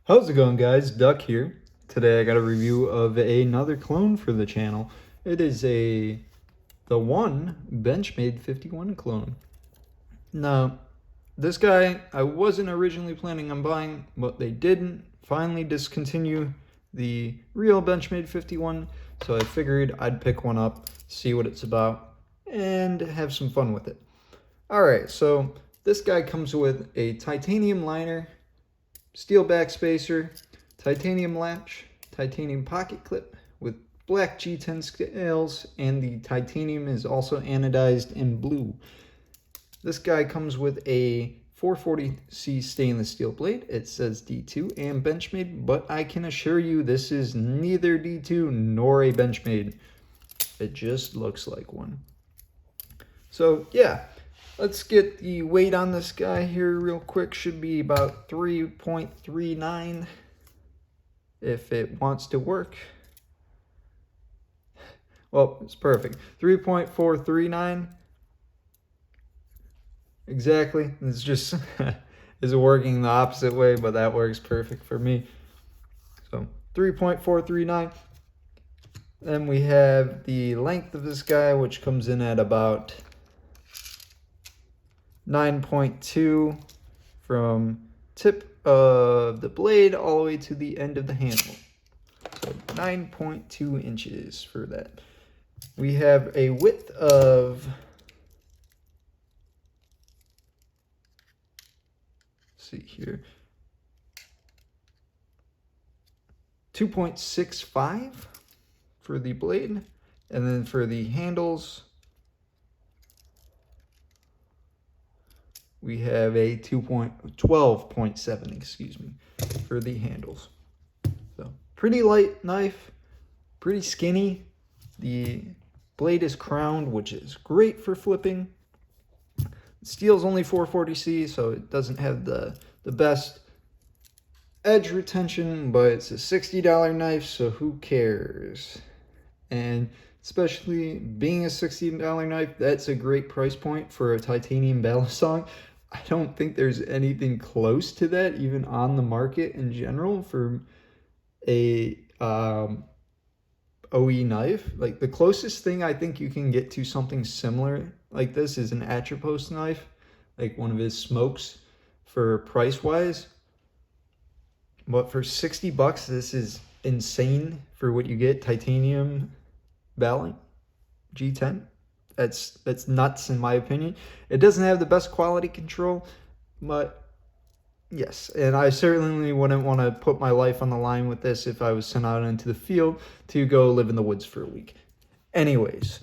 How's it going, guys? Duck here. Today I got a review of another clone for the channel. It is the one Benchmade 51 clone. Now, this guy I wasn't originally planning on buying, but they didn't finally discontinue the real Benchmade 51, so I figured I'd pick one up, see what it's about, and have some fun with it. Alright, so this guy comes with a titanium liner, steel backspacer, titanium latch, titanium pocket clip with black G10 scales, and the titanium is also anodized in blue. This guy comes with a 440C stainless steel blade. It says D2 and Benchmade, but I can assure you this is neither D2 nor a Benchmade. It just looks like one. So yeah, let's get the weight on this guy here real quick. Should be about 3.39 if it wants to work. Well, it's perfect. 3.439. Exactly. It's just is working the opposite way, but that works perfect for me. So 3.439. Then we have the length of this guy, which comes in at about 9.2 from tip of the blade all the way to the end of the handle. So 9.2 inches for that. We have a width of, let's see here, 2.65 for the blade, and then for the handles we have a 12.7, excuse me, for the handles. So pretty light knife, pretty skinny. The blade is crowned, which is great for flipping. Steel's only 440C, so it doesn't have the best edge retention, but it's a $60 knife, so who cares? And especially being a $60 knife, that's a great price point for a titanium balisong. I don't think there's anything close to that even on the market in general for a OE knife. Like the closest thing I think you can get to something similar like this is an Atropos knife, like one of his smokes for price wise. But for 60 bucks, this is insane for what you get. Titanium baling G10. That's nuts in my opinion. It doesn't have the best quality control, but yes, and I certainly wouldn't want to put my life on the line with this if I was sent out into the field to go live in the woods for a week. Anyways,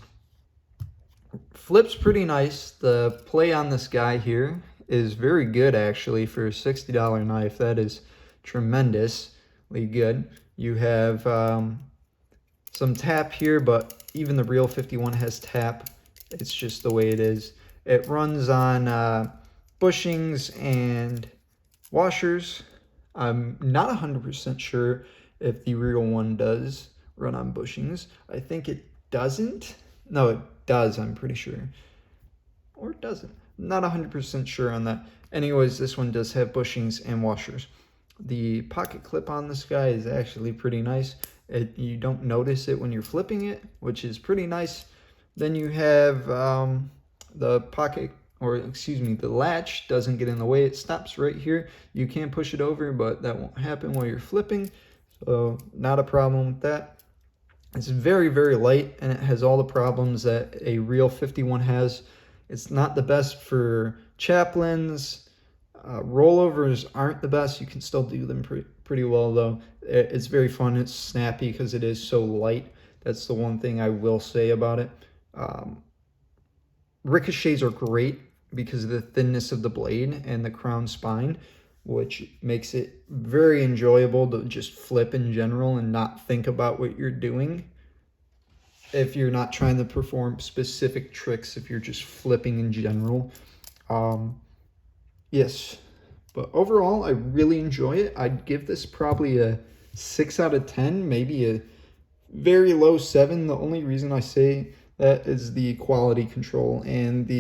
flips pretty nice. The play on this guy here is very good actually for a $60 knife. That is tremendously good. You have some tap here, but even the real 51 has tap. It's just the way it is. It runs on bushings and washers. I'm not 100% sure if the real one does run on bushings. I think it doesn't. No, it does, I'm pretty sure. Or it doesn't. Not 100% sure on that. Anyways, this one does have bushings and washers. The pocket clip on this guy is actually pretty nice. You don't notice it when you're flipping it, which is pretty nice. Then you have the pocket, or excuse me, the latch doesn't get in the way. It stops right here. You can push it over, but that won't happen while you're flipping. So not a problem with that. It's very, very light, and it has all the problems that a real 51 has. It's not the best for chaplains. Rollovers aren't the best. You can still do them pretty well, though. It's very fun. It's snappy because it is so light. That's the one thing I will say about it. Ricochets are great because of the thinness of the blade and the crown spine, which makes it very enjoyable to just flip in general and not think about what you're doing. If you're not trying to perform specific tricks, if you're just flipping in general. Yes, but overall, I really enjoy it. I'd give this probably a 6 out of 10, maybe a very low 7. The only reason I say that is the quality control and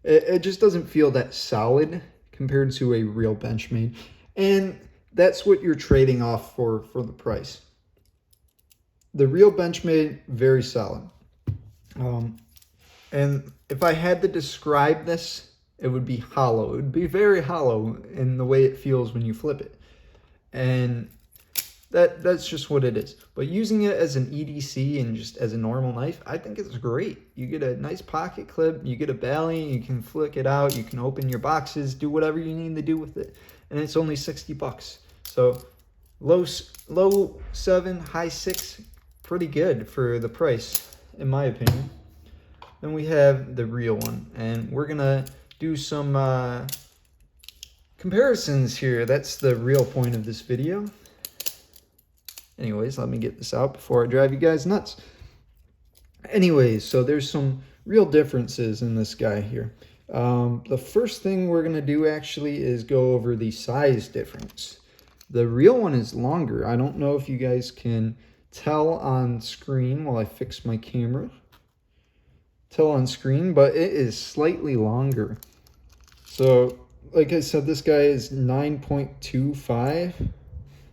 it just doesn't feel that solid compared to a real Benchmade. And that's what you're trading off for the price. The real Benchmade, very solid. And if I had to describe this, it would be hollow. It would be very hollow in the way it feels when you flip it. And that's just what it is. But using it as an EDC and just as a normal knife, I think it's great. You get a nice pocket clip, you get a belly, you can flick it out, you can open your boxes, do whatever you need to do with it. And it's only 60 bucks. So low 7, high 6, pretty good for the price, in my opinion. Then we have the real one, and we're gonna do some comparisons here. That's the real point of this video. Anyways, let me get this out before I drive you guys nuts. Anyways, so there's some real differences in this guy here. The first thing we're gonna do actually is go over the size difference. The real one is longer. I don't know if you guys can tell on screen while I fix my camera. Tell on screen, but it is slightly longer. So, like I said, this guy is 9.25.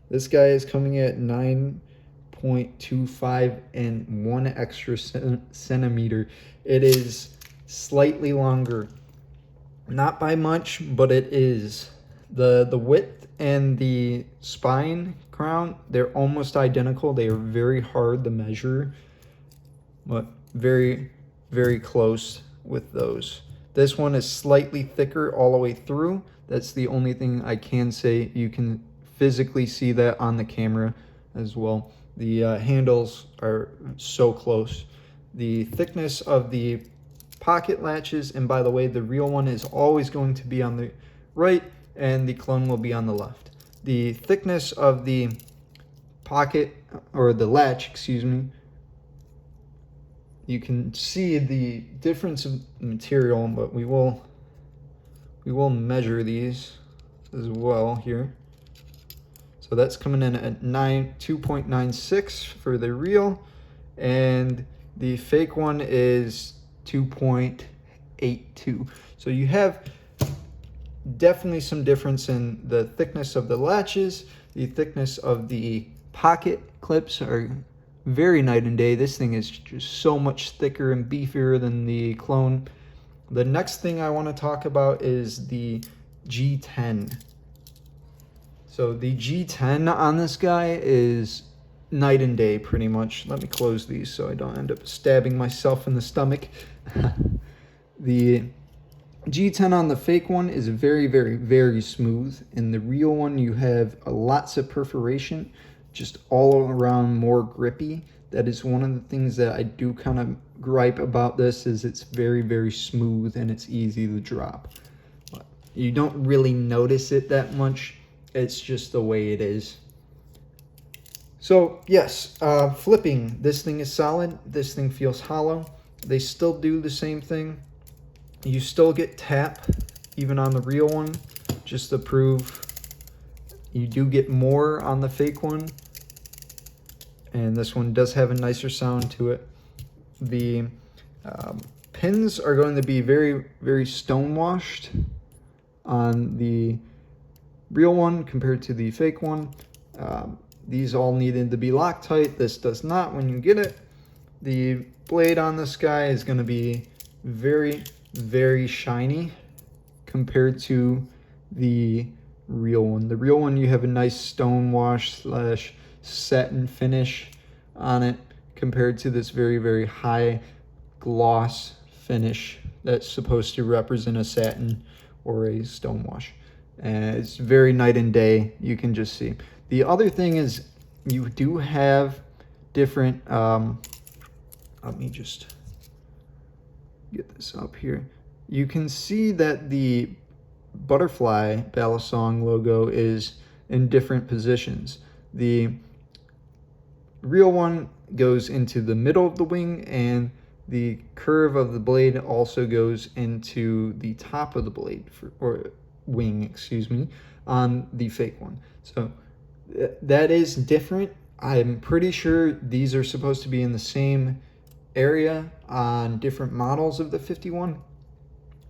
This guy is coming at 9.25 and 1 extra centimeter. It is slightly longer. Not by much, but it is. The width and the spine crown, they're almost identical. They are very hard to measure, but very, very close with those. This one is slightly thicker all the way through. That's the only thing I can say. You can physically see that on the camera as well. The handles are so close. The thickness of the pocket latches, and by the way, the real one is always going to be on the right and the clone will be on the left. The thickness of the pocket, or the latch, excuse me, you can see the difference of material, but we will measure these as well here. So that's coming in at 2.96 for the real, and the fake one is 2.82. So you have definitely some difference in the thickness of the latches. The thickness of the pocket clips are very night and day. This thing is just so much thicker and beefier than the clone. The next thing I want to talk about is the G10. So the G10 on this guy is night and day pretty much. Let me close these so I don't end up stabbing myself in the stomach. The G10 on the fake one is very, very, very smooth. In the real one, you have lots of perforation, just all around more grippy. That is one of the things that I do kind of gripe about this, is it's very, very smooth and it's easy to drop. But you don't really notice it that much. It's just the way it is. So yes, flipping, this thing is solid. This thing feels hollow. They still do the same thing. You still get tap, even on the real one, just to prove. You do get more on the fake one. And this one does have a nicer sound to it. The pins are going to be very, very stone-washed on the real one compared to the fake one. These all needed to be Loctite. This does not when you get it. The blade on this guy is going to be very, very shiny compared to the real one. The real one, you have a nice stone wash slash satin finish on it compared to this very, very high gloss finish that's supposed to represent a satin or a stone wash. And it's very night and day, you can just see. The other thing is you do have different, let me just get this up here. You can see that the butterfly Balisong logo is in different positions. The real one goes into the middle of the wing, and the curve of the blade also goes into the top of the blade, or wing, excuse me, on the fake one. So that is different. I'm pretty sure these are supposed to be in the same area on different models of the 51.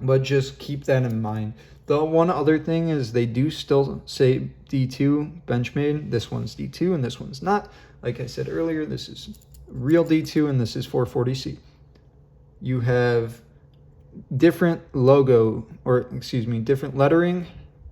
but just keep that in mind. The one other thing is they do still say D2 Benchmade. This one's D2 and this one's not. Like I said earlier, this is real D2 and this is 440C. You have different logo, or excuse me, different lettering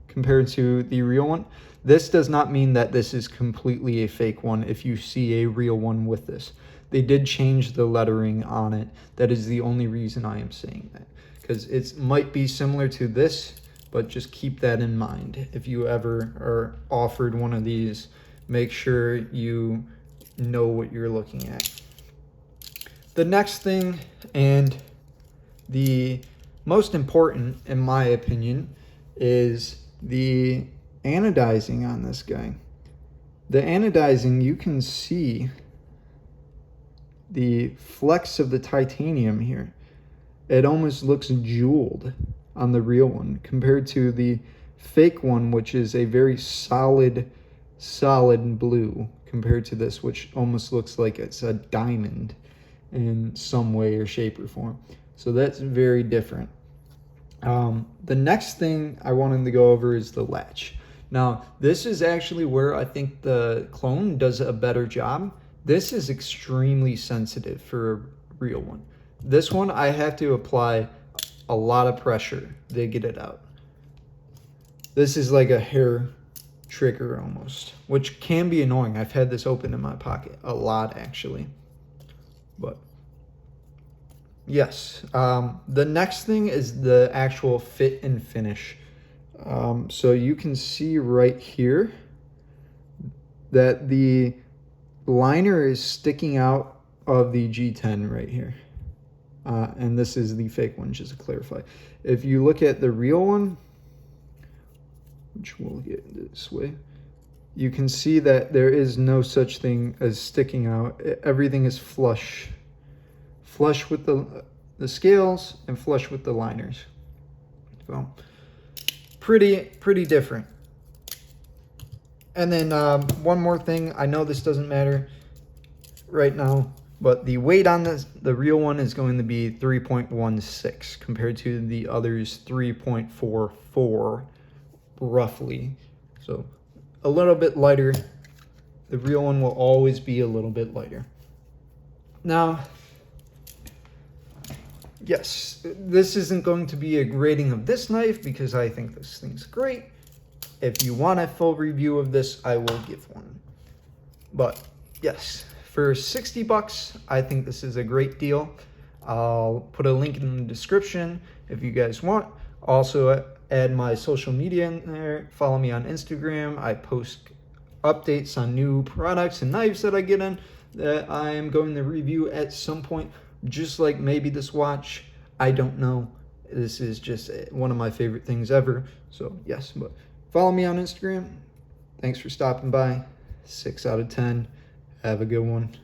compared to the real one. This does not mean that this is completely a fake one if you see a real one with this. They did change the lettering on it. That is the only reason I am saying that, because it might be similar to this, but just keep that in mind. If you ever are offered one of these, make sure you know what you're looking at. The next thing, and the most important in my opinion, is the anodizing on this guy. The anodizing, you can see the flecks of the titanium here. It almost looks jeweled on the real one compared to the fake one, which is a very solid blue compared to this, which almost looks like it's a diamond in some way or shape or form. So that's very different. The next thing I wanted to go over is the latch. Now, this is actually where I think the clone does a better job. This is extremely sensitive for a real one. This one, I have to apply a lot of pressure to get it out. This is like a hair trigger almost, which can be annoying. I've had this open in my pocket a lot actually. But yes, the next thing is the actual fit and finish. So you can see right here that the liner is sticking out of the G10 right here. And this is the fake one, just to clarify. If you look at the real one, which we'll get this way, you can see that there is no such thing as sticking out. Everything is flush with the scales and flush with the liners. So pretty different. And then one more thing, I know this doesn't matter right now, but the weight on this, the real one, is going to be 3.16 compared to the others 3.44 roughly. So a little bit lighter. The real one will always be a little bit lighter. Now, yes, this isn't going to be a grading of this knife because I think this thing's great. If you want a full review of this, I will give one. But yes, for 60 bucks, I think this is a great deal. I'll put a link in the description if you guys want. Also, add my social media in there. Follow me on Instagram. I post updates on new products and knives that I get in that I am going to review at some point, just like maybe this watch. I don't know. This is just one of my favorite things ever. So yes, but follow me on Instagram. Thanks for stopping by. 6 out of 10. Have a good one.